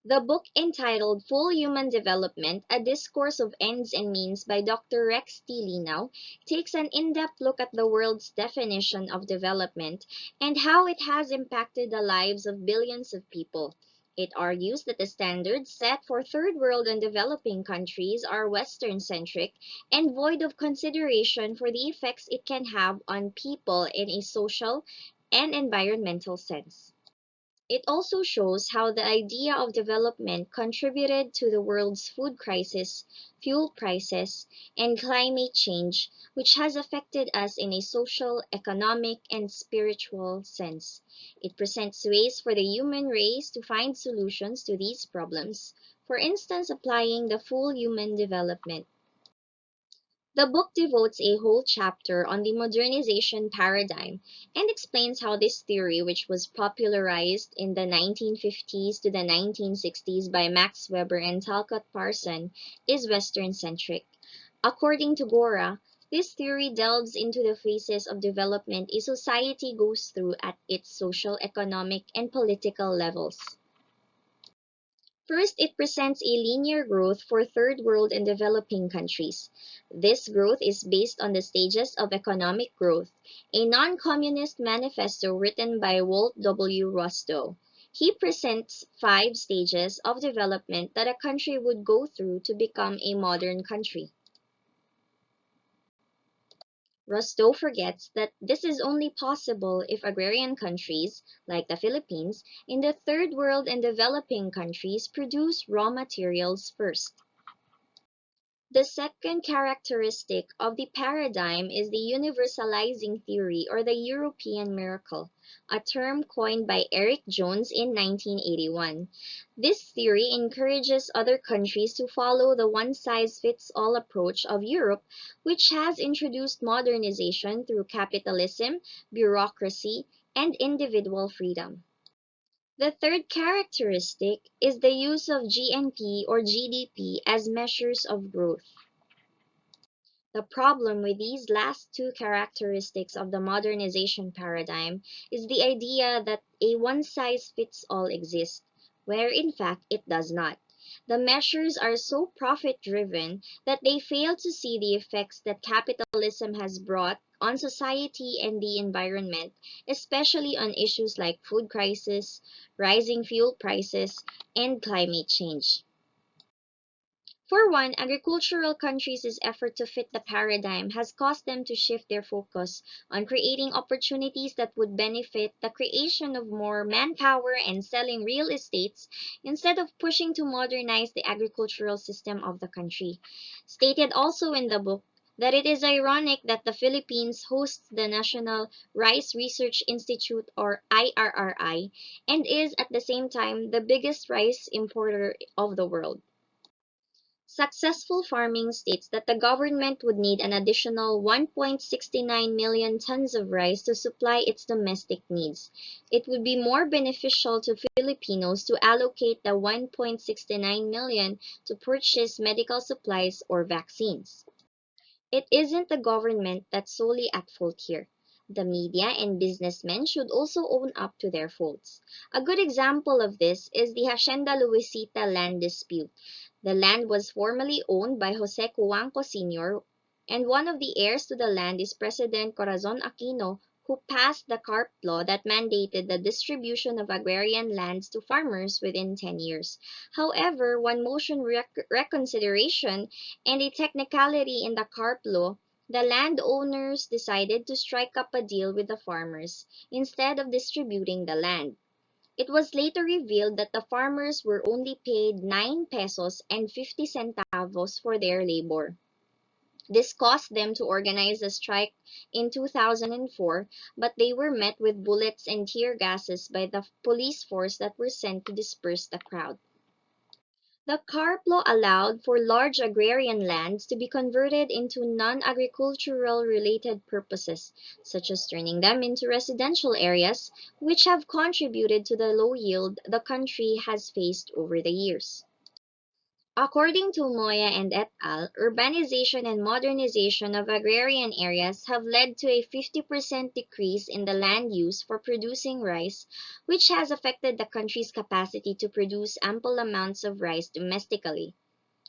The book entitled Full Human Development, A Discourse of Ends and Means by Dr. Rex T. Linau takes an in-depth look at the world's definition of development and how it has impacted the lives of billions of people. It argues that the standards set for third world and developing countries are Western-centric and void of consideration for the effects it can have on people in a social and environmental sense. It also shows how the idea of development contributed to the world's food crisis, fuel prices, and climate change, which has affected us in a social, economic, and spiritual sense. It presents ways for the human race to find solutions to these problems, for instance, applying the full human development. The book devotes a whole chapter on the modernization paradigm and explains how this theory, which was popularized in the 1950s to the 1960s by Max Weber and Talcott Parson, is Western-centric. According to Gora, this theory delves into the phases of development a society goes through at its social, economic, and political levels. First, it presents a linear growth for third world and developing countries. This growth is based on the stages of economic growth, a non-communist manifesto written by Walt W. Rostow. He presents 5 stages of development that a country would go through to become a modern country. Rostow forgets that this is only possible if agrarian countries, like the Philippines, in the third world and developing countries produce raw materials first. The second characteristic of the paradigm is the universalizing theory or the European miracle, a term coined by Eric Jones in 1981. This theory encourages other countries to follow the one-size-fits-all approach of Europe, which has introduced modernization through capitalism, bureaucracy, and individual freedom. The third characteristic is the use of GNP or GDP as measures of growth. The problem with these last 2 characteristics of the modernization paradigm is the idea that a one-size-fits-all exists, where in fact it does not. The measures are so profit-driven that they fail to see the effects that capitalism has brought on society and the environment, especially on issues like food crisis, rising fuel prices, and climate change. For one, agricultural countries' effort to fit the paradigm has caused them to shift their focus on creating opportunities that would benefit the creation of more manpower and selling real estates instead of pushing to modernize the agricultural system of the country. Stated also in the book that it is ironic that the Philippines hosts the National Rice Research Institute or IRRI and is at the same time the biggest rice importer of the world. Successful farming states that the government would need an additional 1.69 million tons of rice to supply its domestic needs. It would be more beneficial to Filipinos to allocate the 1.69 million to purchase medical supplies or vaccines. It isn't the government that's solely at fault here. The media and businessmen should also own up to their faults. A good example of this is the Hacienda Luisita land dispute. The land was formerly owned by Jose Cuanco Sr., and one of the heirs to the land is President Corazon Aquino, who passed the CARP law that mandated the distribution of agrarian lands to farmers within 10 years. However, one motion reconsideration and a technicality in the CARP law, the landowners decided to strike up a deal with the farmers instead of distributing the land. It was later revealed that the farmers were only paid 9 pesos and 50 centavos for their labor. This caused them to organize a strike in 2004, but they were met with bullets and tear gases by the police force that were sent to disperse the crowd. The CARP law allowed for large agrarian lands to be converted into non-agricultural related purposes, such as turning them into residential areas, which have contributed to the low yield the country has faced over the years. According to Moya and et al., urbanization and modernization of agrarian areas have led to a 50% decrease in the land use for producing rice, which has affected the country's capacity to produce ample amounts of rice domestically.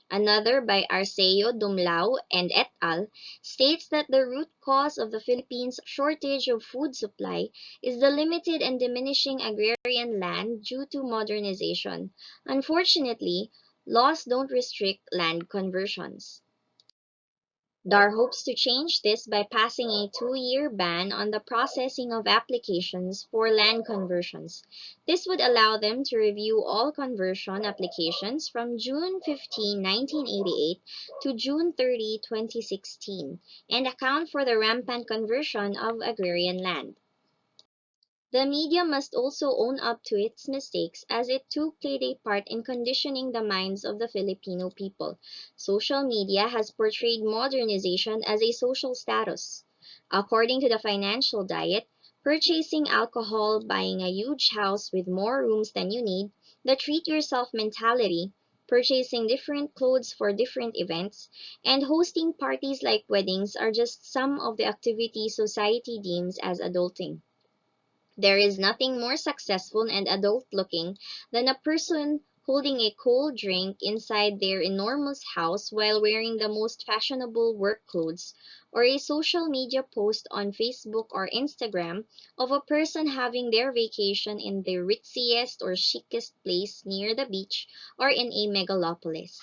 Another, by Arceo Dumlao and et al., states that the root cause of the Philippines' shortage of food supply is the limited and diminishing agrarian land due to modernization. Unfortunately, laws don't restrict land conversions. DAR hopes to change this by passing a 2-year ban on the processing of applications for land conversions. This would allow them to review all conversion applications from June 15, 1988 to June 30, 2016 and account for the rampant conversion of agrarian land. The media must also own up to its mistakes as it too played a part in conditioning the minds of the Filipino people. Social media has portrayed modernization as a social status. According to the financial diet, purchasing alcohol, buying a huge house with more rooms than you need, the treat yourself mentality, purchasing different clothes for different events, and hosting parties like weddings are just some of the activities society deems as adulting. There is nothing more successful and adult-looking than a person holding a cold drink inside their enormous house while wearing the most fashionable work clothes, or a social media post on Facebook or Instagram of a person having their vacation in the ritziest or chicest place near the beach or in a megalopolis.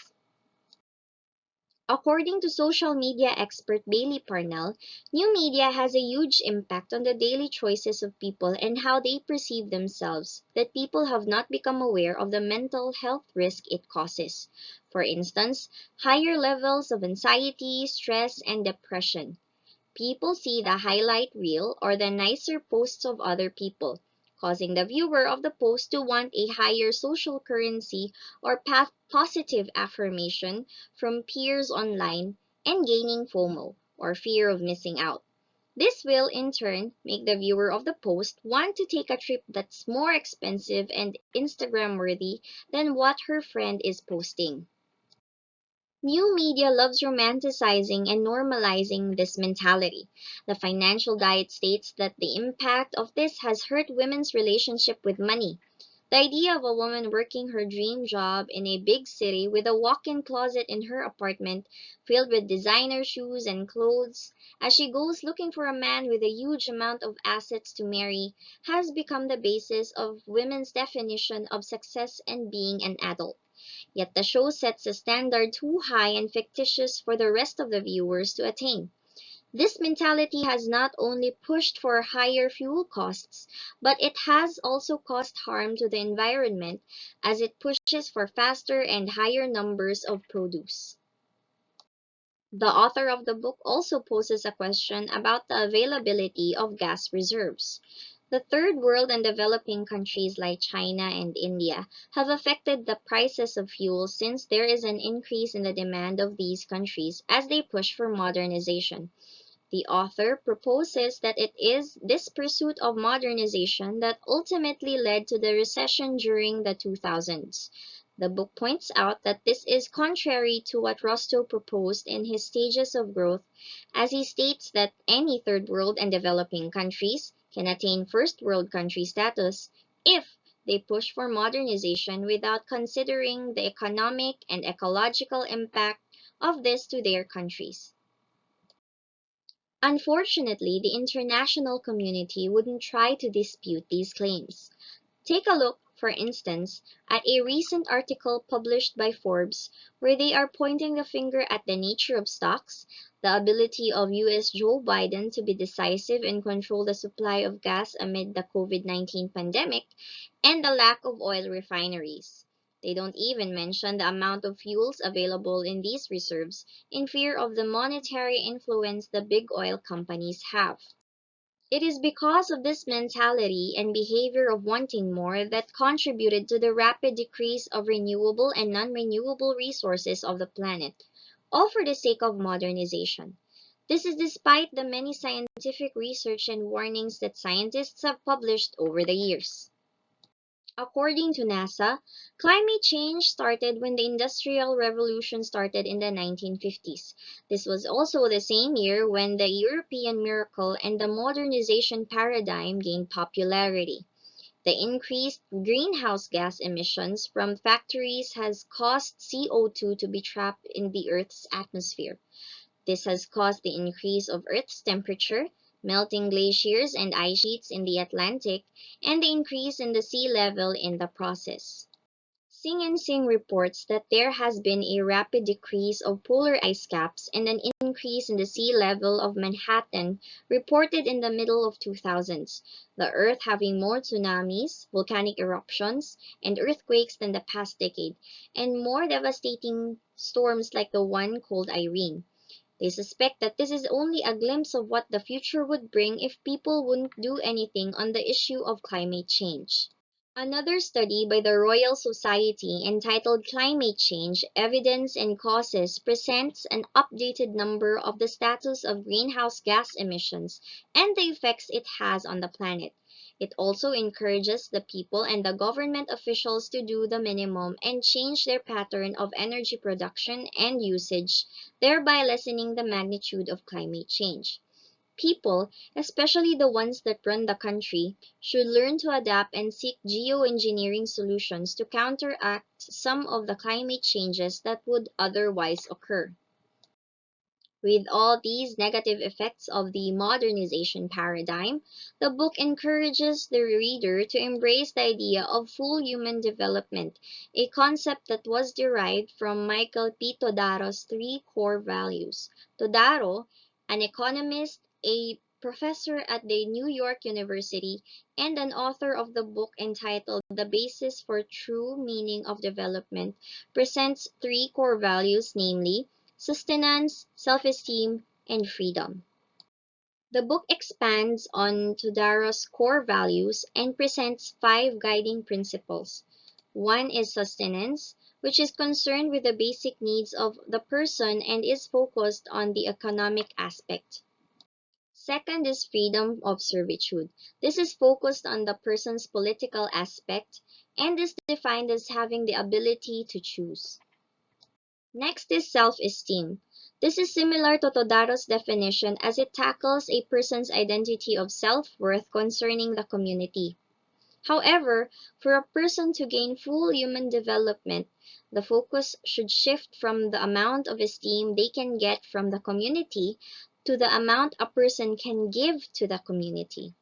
According to social media expert Bailey Parnell, new media has a huge impact on the daily choices of people and how they perceive themselves, that people have not become aware of the mental health risk it causes. For instance, higher levels of anxiety, stress, and depression. People see the highlight reel or the nicer posts of other people, causing the viewer of the post to want a higher social currency or positive affirmation from peers online and gaining FOMO, or fear of missing out. This will, in turn, make the viewer of the post want to take a trip that's more expensive and Instagram worthy than what her friend is posting. New media loves romanticizing and normalizing this mentality. The financial diet states that the impact of this has hurt women's relationship with money. The idea of a woman working her dream job in a big city with a walk-in closet in her apartment filled with designer shoes and clothes as she goes looking for a man with a huge amount of assets to marry has become the basis of women's definition of success and being an adult. Yet the show sets a standard too high and fictitious for the rest of the viewers to attain. This mentality has not only pushed for higher fuel costs, but it has also caused harm to the environment as it pushes for faster and higher numbers of produce. The author of the book also poses a question about the availability of gas reserves. The third world and developing countries like China and India have affected the prices of fuel since there is an increase in the demand of these countries as they push for modernization. The author proposes that it is this pursuit of modernization that ultimately led to the recession during the 2000s. The book points out that this is contrary to what Rostow proposed in his Stages of Growth, as he states that any third world and developing countries can attain first world country status if they push for modernization without considering the economic and ecological impact of this to their countries. Unfortunately, the international community wouldn't try to dispute these claims. Take a look, for instance, at a recent article published by Forbes where they are pointing the finger at the nature of stocks, the ability of US Joe Biden to be decisive and control the supply of gas amid the COVID-19 pandemic, and the lack of oil refineries. They don't even mention the amount of fuels available in these reserves in fear of the monetary influence the big oil companies have. It is because of this mentality and behavior of wanting more that contributed to the rapid decrease of renewable and non-renewable resources of the planet, all for the sake of modernization. This is despite the many scientific research and warnings that scientists have published over the years. According to NASA, climate change started when the Industrial Revolution started in the 1950s. This was also the same year when the European miracle and the modernization paradigm gained popularity. The increased greenhouse gas emissions from factories has caused CO2 to be trapped in the Earth's atmosphere. This has caused the increase of Earth's temperature, melting glaciers and ice sheets in the Atlantic, and the increase in the sea level in the process. Sing reports that there has been a rapid decrease of polar ice caps and an increase in the sea level of Manhattan reported in the middle of 2000s, the Earth having more tsunamis, volcanic eruptions, and earthquakes than the past decade, and more devastating storms like the one called Irene. They suspect that this is only a glimpse of what the future would bring if people wouldn't do anything on the issue of climate change. Another study by the Royal Society entitled Climate Change: Evidence and Causes presents an updated number of the status of greenhouse gas emissions and the effects it has on the planet. It also encourages the people and the government officials to do the minimum and change their pattern of energy production and usage, thereby lessening the magnitude of climate change. People, especially the ones that run the country, should learn to adapt and seek geoengineering solutions to counteract some of the climate changes that would otherwise occur. With all these negative effects of the modernization paradigm, the book encourages the reader to embrace the idea of full human development, a concept that was derived from Michael P. Todaro's three core values. Todaro, an economist, a professor at the New York University, and an author of the book entitled The Basis for True Meaning of Development, presents three core values, namely sustenance, self-esteem, and freedom. The book expands on Todaro's core values and presents five guiding principles. One is sustenance, which is concerned with the basic needs of the person and is focused on the economic aspect. Second is freedom of servitude. This is focused on the person's political aspect and is defined as having the ability to choose. Next is self-esteem. This is similar to Todaro's definition as it tackles a person's identity of self-worth concerning the community. However, for a person to gain full human development, the focus should shift from the amount of esteem they can get from the community to the amount a person can give to the community.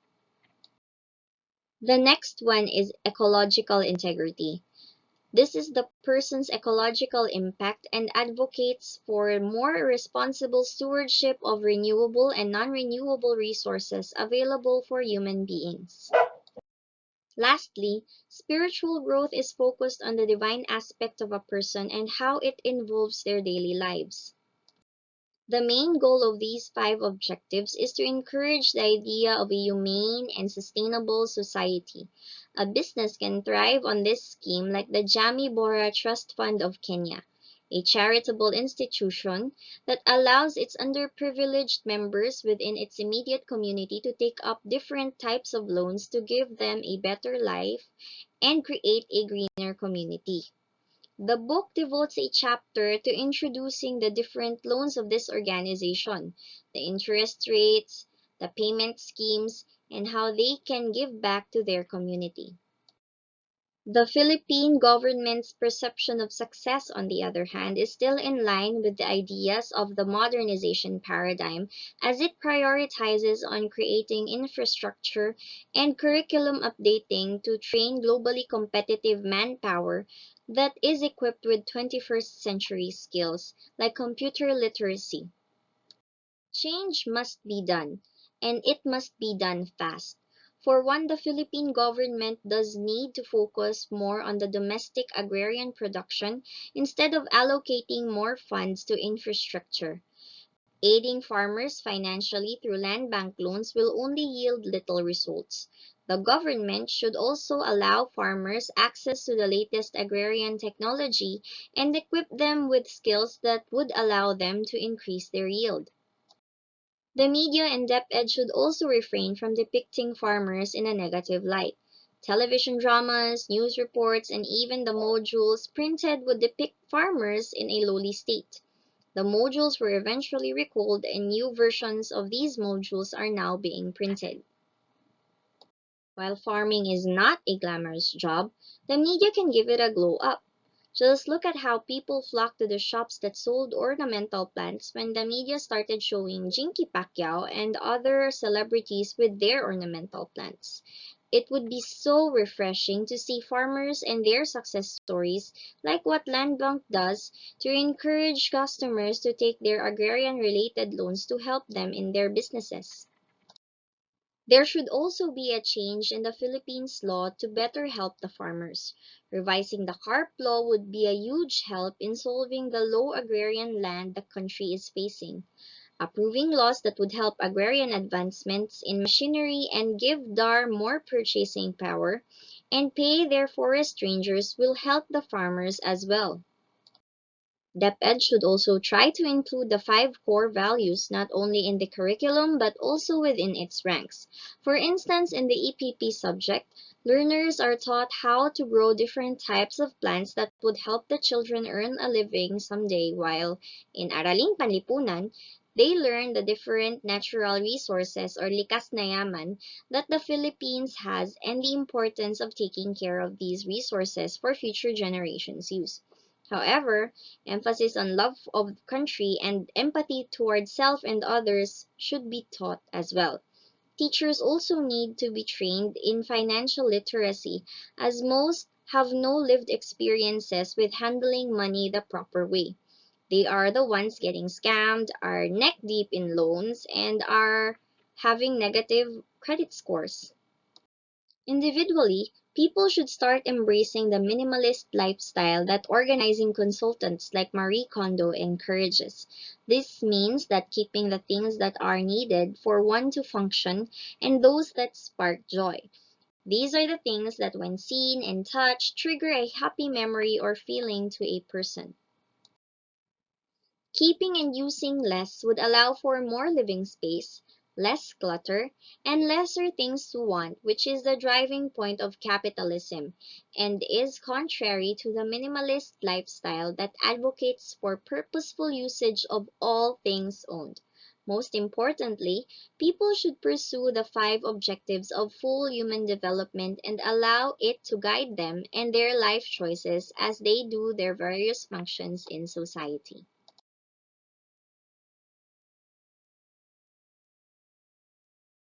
The next one is ecological integrity. This is the person's ecological impact and advocates for more responsible stewardship of renewable and non-renewable resources available for human beings. Lastly, spiritual growth is focused on the divine aspect of a person and how it involves their daily lives. The main goal of these five objectives is to encourage the idea of a humane and sustainable society. A business can thrive on this scheme like the Jamii Bora Trust Fund of Kenya, a charitable institution that allows its underprivileged members within its immediate community to take up different types of loans to give them a better life and create a greener community. The book devotes a chapter to introducing the different loans of this organization, the interest rates, the payment schemes, and how they can give back to their community. The Philippine government's perception of success, on the other hand, is still in line with the ideas of the modernization paradigm as it prioritizes on creating infrastructure and curriculum updating to train globally competitive manpower that is equipped with 21st century skills like computer literacy. Change must be done, and it must be done fast. For one, the Philippine government does need to focus more on the domestic agrarian production instead of allocating more funds to infrastructure. Aiding farmers financially through land bank loans will only yield little results. The government should also allow farmers access to the latest agrarian technology and equip them with skills that would allow them to increase their yield. The media and DepEd should also refrain from depicting farmers in a negative light. Television dramas, news reports, and even the modules printed would depict farmers in a lowly state. The modules were eventually recalled, and new versions of these modules are now being printed. While farming is not a glamorous job, the media can give it a glow up. Just look at how people flocked to the shops that sold ornamental plants when the media started showing Jinky Pacquiao and other celebrities with their ornamental plants. It would be so refreshing to see farmers and their success stories, like what Land Bank does, to encourage customers to take their agrarian related loans to help them in their businesses. There should also be a change in the Philippines law to better help the farmers. Revising the CARP law would be a huge help in solving the low agrarian land the country is facing. Approving laws that would help agrarian advancements in machinery and give DAR more purchasing power and pay their forest rangers will help the farmers as well. DepEd should also try to include the five core values not only in the curriculum but also within its ranks. For instance, in the EPP subject, learners are taught how to grow different types of plants that would help the children earn a living someday, while in Araling Panlipunan, they learn the different natural resources or likas na yaman that the Philippines has and the importance of taking care of these resources for future generations' use. However, emphasis on love of country and empathy towards self and others should be taught as well. Teachers also need to be trained in financial literacy, as most have no lived experiences with handling money the proper way. They are the ones getting scammed, are neck deep in loans, and are having negative credit scores. Individually, people should start embracing the minimalist lifestyle that organizing consultants like Marie Kondo encourages. This means that keeping the things that are needed for one to function and those that spark joy. These are the things that, when seen and touched, trigger a happy memory or feeling to a person. Keeping and using less would allow for more living space, less clutter, and lesser things to want, which is the driving point of capitalism, and is contrary to the minimalist lifestyle that advocates for purposeful usage of all things owned. Most importantly, people should pursue the five objectives of full human development and allow it to guide them and their life choices as they do their various functions in society.